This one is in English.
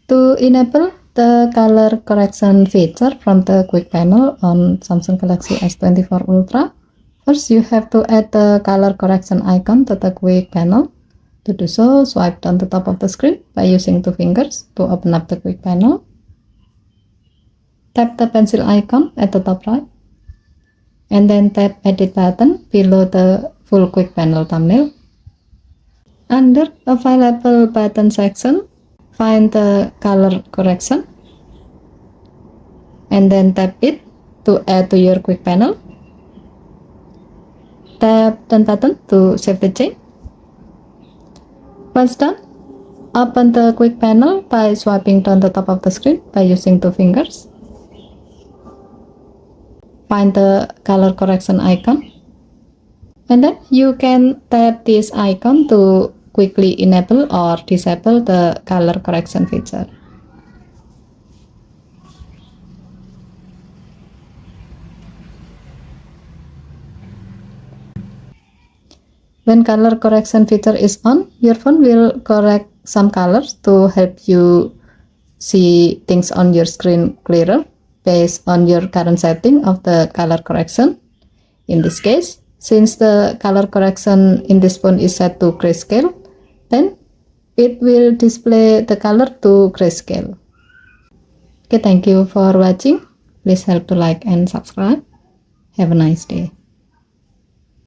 To enable the color correction feature from the quick panel on Samsung Galaxy S24 Ultra, first you have to add the color correction icon to the quick panel. To do so, swipe down the top of the screen by using two fingers to open up the quick panel. Tap the pencil icon at the top right, and then tap edit button below the full quick panel thumbnail. Under available button section, find the color correction and then tap it to add to your quick panel. Tap done button to save the change. Once done, open the quick panel by swiping down the top of the screen by using two fingers. Find the color correction icon, and then you can tap this icon to quickly enable or disable the color correction feature. When color correction feature is on, your phone will correct some colors to help you see things on your screen clearer based on your current setting of the color correction. In this case, since the color correction in this phone is set to grayscale, then it will display the color to grayscale. Okay, thank you for watching. Please help to like and subscribe. Have a nice day.